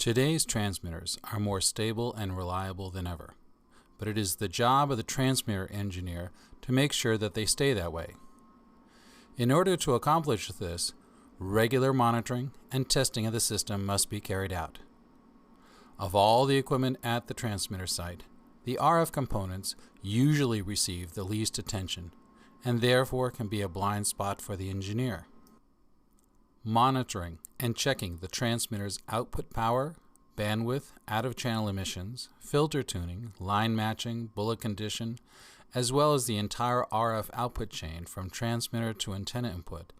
Today's transmitters are more stable and reliable than ever, but it is the job of the transmitter engineer to make sure that they stay that way. In order to accomplish this, regular monitoring and testing of the system must be carried out. Of all the equipment at the transmitter site, the RF components usually receive the least attention and therefore can be a blind spot for the engineer. Monitoring and checking the transmitter's output power, bandwidth, out-of-channel emissions, filter tuning, line matching, bullet condition, as well as the entire RF output chain from transmitter to antenna input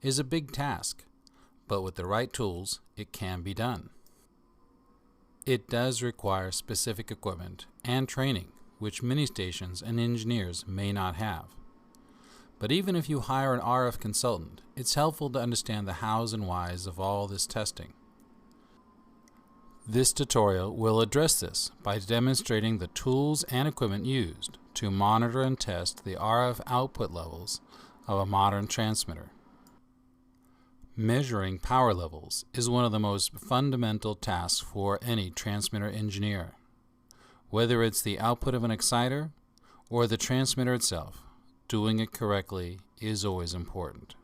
is a big task, but with the right tools, it can be done. It does require specific equipment and training, which many stations and engineers may not have. But even if you hire an RF consultant, it's helpful to understand the hows and whys of all this testing. This tutorial will address this by demonstrating the tools and equipment used to monitor and test the RF output levels of a modern transmitter. Measuring power levels is one of the most fundamental tasks for any transmitter engineer. Whether it's the output of an exciter or the transmitter itself, doing it correctly is always important.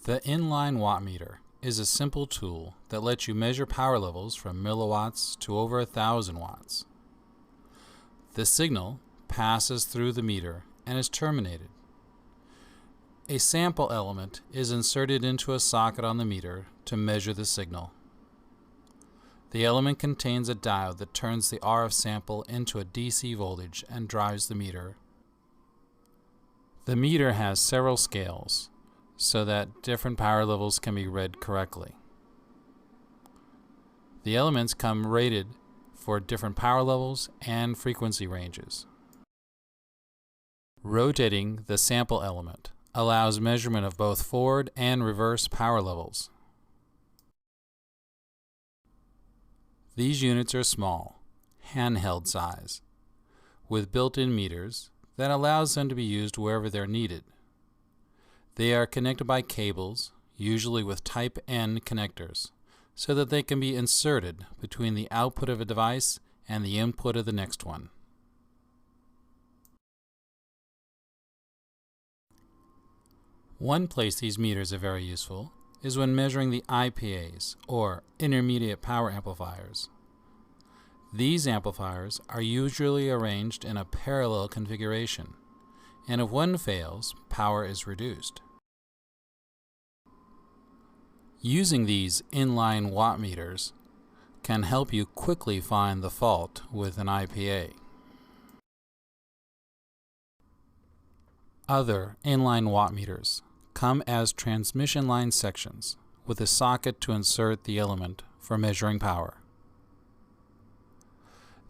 The inline wattmeter is a simple tool that lets you measure power levels from milliwatts to over 1,000 watts. The signal passes through the meter and is terminated. A sample element is inserted into a socket on the meter to measure the signal. The element contains a diode that turns the RF sample into a DC voltage and drives the meter. The meter has several scales so that different power levels can be read correctly. The elements come rated for different power levels and frequency ranges. Rotating the sample element allows measurement of both forward and reverse power levels. These units are small, handheld size, with built-in meters that allows them to be used wherever they're needed. They are connected by cables, usually with Type N connectors, so that they can be inserted between the output of a device and the input of the next one. One place these meters are very useful is when measuring the IPAs, or intermediate power amplifiers. These amplifiers are usually arranged in a parallel configuration, and if one fails, power is reduced. Using these inline watt meters can help you quickly find the fault with an IPA. Other inline watt meters come as transmission line sections with a socket to insert the element for measuring power.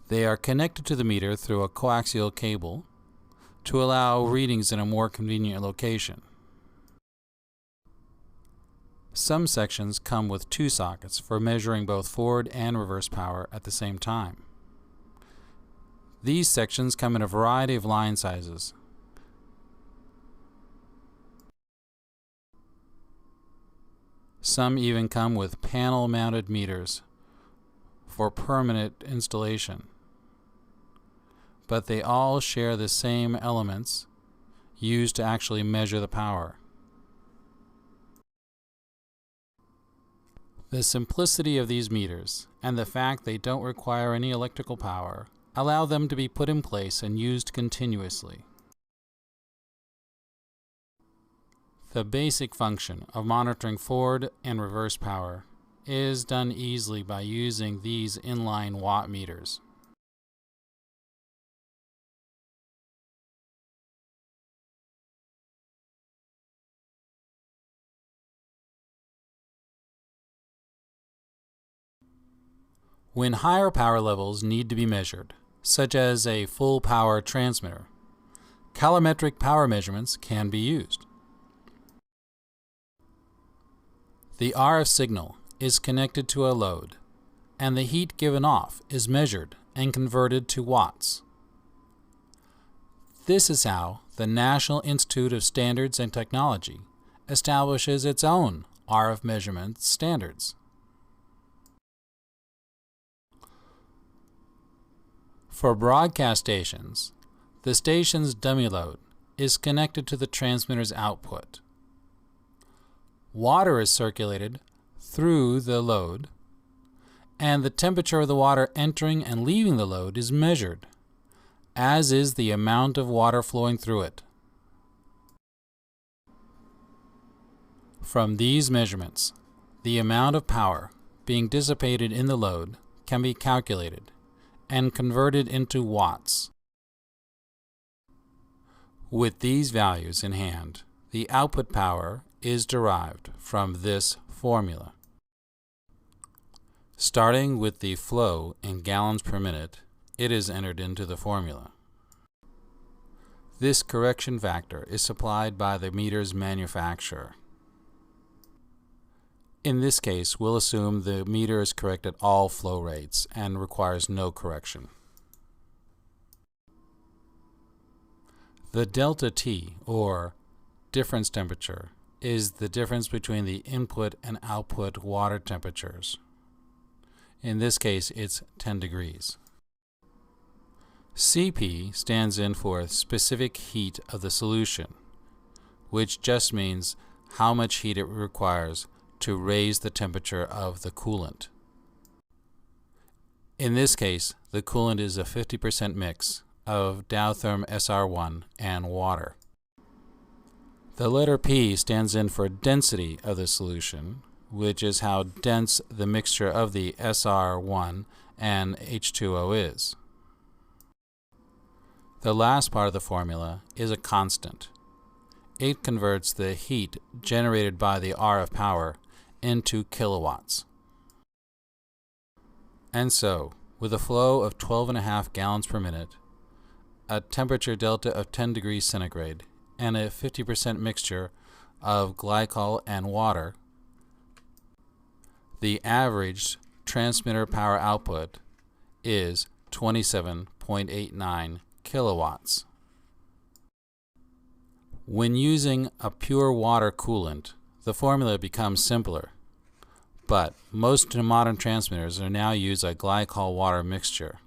They are connected to the meter through a coaxial cable to allow readings in a more convenient location. Some sections come with two sockets for measuring both forward and reverse power at the same time. These sections come in a variety of line sizes. Some even come with panel-mounted meters for permanent installation. But they all share the same elements used to actually measure the power. The simplicity of these meters and the fact they don't require any electrical power allow them to be put in place and used continuously. The basic function of monitoring forward and reverse power is done easily by using these inline watt meters. When higher power levels need to be measured, such as a full power transmitter, calorimetric power measurements can be used. The RF signal is connected to a load, and the heat given off is measured and converted to watts. This is how the National Institute of Standards and Technology establishes its own RF measurement standards. For broadcast stations, the station's dummy load is connected to the transmitter's output. Water is circulated through the load, and the temperature of the water entering and leaving the load is measured, as is the amount of water flowing through it. From these measurements, the amount of power being dissipated in the load can be calculated and converted into watts. With these values in hand, the output power is derived from this formula. Starting with the flow in gallons per minute, it is entered into the formula. This correction factor is supplied by the meter's manufacturer. In this case, we'll assume the meter is correct at all flow rates and requires no correction. The delta T, or difference temperature, is the difference between the input and output water temperatures. In this case, it's 10 degrees. Cp stands in for specific heat of the solution, which just means how much heat it requires to raise the temperature of the coolant. In this case, the coolant is a 50% mix of Dowtherm SR1 and water. The letter P stands in for density of the solution, which is how dense the mixture of the SR1 and H2O is. The last part of the formula is a constant. It converts the heat generated by the RF power into kilowatts. And so, with a flow of 12.5 gallons per minute, a temperature delta of 10 degrees centigrade, and a 50% mixture of glycol and water, the average transmitter power output is 27.89 kilowatts. When using a pure water coolant, the formula becomes simpler, but most modern transmitters are now use a glycol water mixture.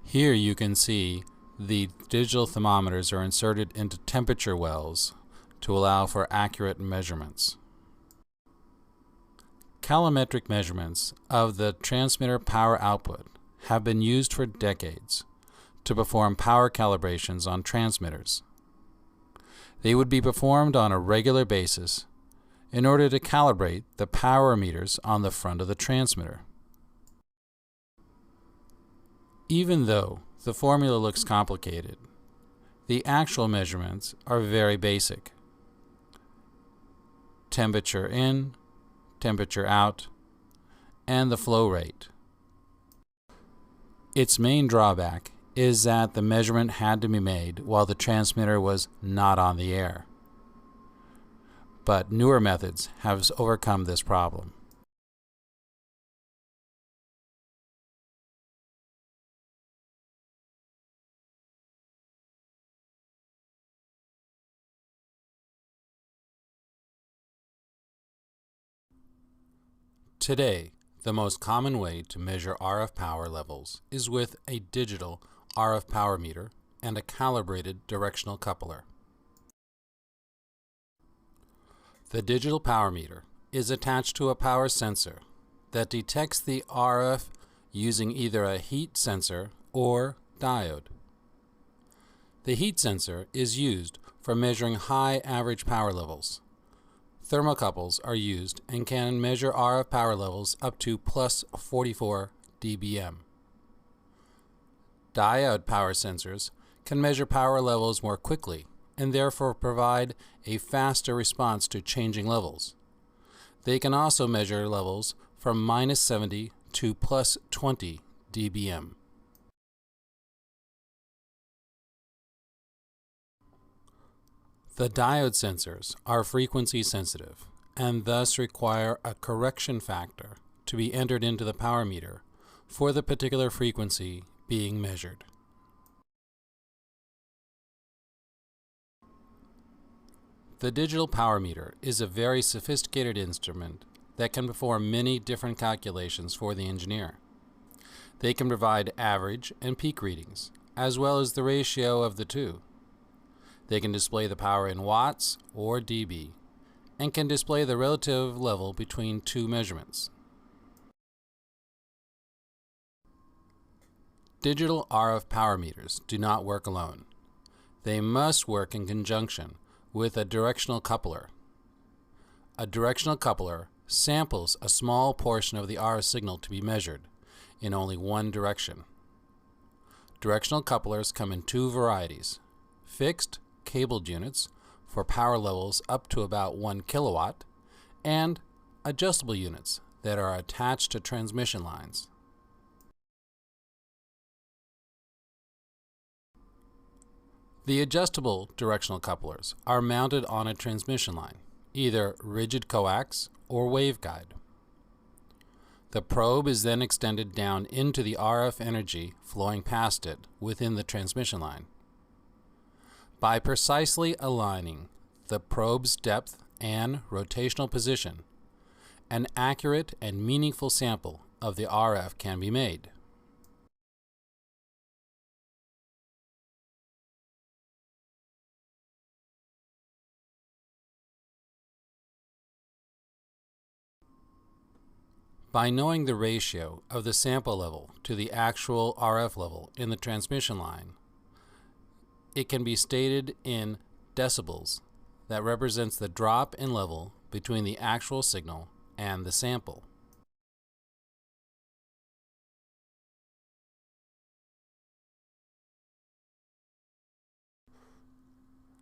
Here you can see the digital thermometers are inserted into temperature wells to allow for accurate measurements. Calorimetric measurements of the transmitter power output have been used for decades to perform power calibrations on transmitters. They would be performed on a regular basis in order to calibrate the power meters on the front of the transmitter. Even though the formula looks complicated, the actual measurements are very basic. Temperature in, temperature out, and the flow rate. Its main drawback is that the measurement had to be made while the transmitter was not on the air. But newer methods have overcome this problem. Today, the most common way to measure RF power levels is with a digital RF power meter and a calibrated directional coupler. The digital power meter is attached to a power sensor that detects the RF using either a heat sensor or diode. The heat sensor is used for measuring high average power levels. Thermocouples are used and can measure RF power levels up to plus 44 dBm. Diode power sensors can measure power levels more quickly and therefore provide a faster response to changing levels. They can also measure levels from minus 70 to plus 20 dBm. The diode sensors are frequency sensitive and thus require a correction factor to be entered into the power meter for the particular frequency being measured. The digital power meter is a very sophisticated instrument that can perform many different calculations for the engineer. They can provide average and peak readings, as well as the ratio of the two. They can display the power in watts or dB, and can display the relative level between two measurements. Digital RF power meters do not work alone. They must work in conjunction with a directional coupler. A directional coupler samples a small portion of the RF signal to be measured in only one direction. Directional couplers come in two varieties: fixed cabled units for power levels up to about 1 kilowatt, and adjustable units that are attached to transmission lines. The adjustable directional couplers are mounted on a transmission line, either rigid coax or waveguide. The probe is then extended down into the RF energy flowing past it within the transmission line. By precisely aligning the probe's depth and rotational position, an accurate and meaningful sample of the RF can be made. By knowing the ratio of the sample level to the actual RF level in the transmission line, it can be stated in decibels that represents the drop in level between the actual signal and the sample.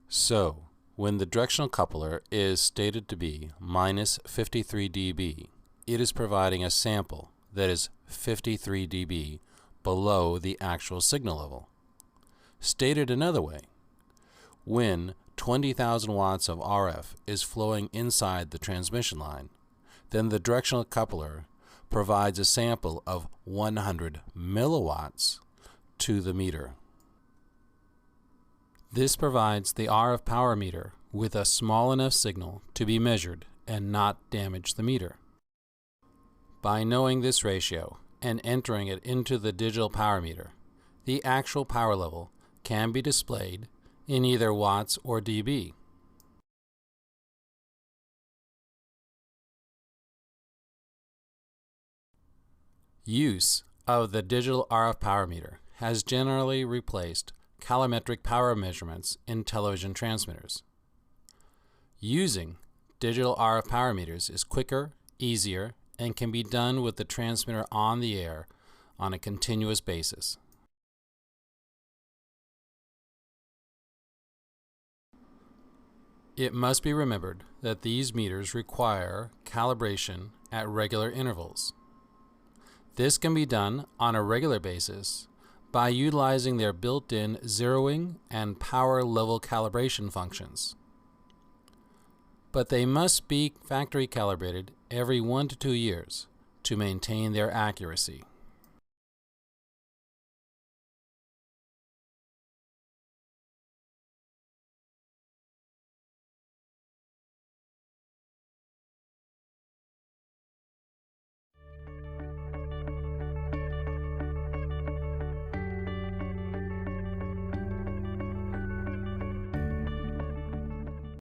So, when the directional coupler is stated to be minus 53 dB, it is providing a sample that is 53 dB below the actual signal level. Stated another way, when 20,000 watts of RF is flowing inside the transmission line, then the directional coupler provides a sample of 100 milliwatts to the meter. This provides the RF power meter with a small enough signal to be measured and not damage the meter. By knowing this ratio and entering it into the digital power meter, the actual power level can be displayed in either watts or dB. Use of the digital RF power meter has generally replaced calorimetric power measurements in television transmitters. Using digital RF power meters is quicker, easier, and can be done with the transmitter on the air on a continuous basis. It must be remembered that these meters require calibration at regular intervals. This can be done on a regular basis by utilizing their built-in zeroing and power level calibration functions. But they must be factory calibrated every 1 to 2 years to maintain their accuracy.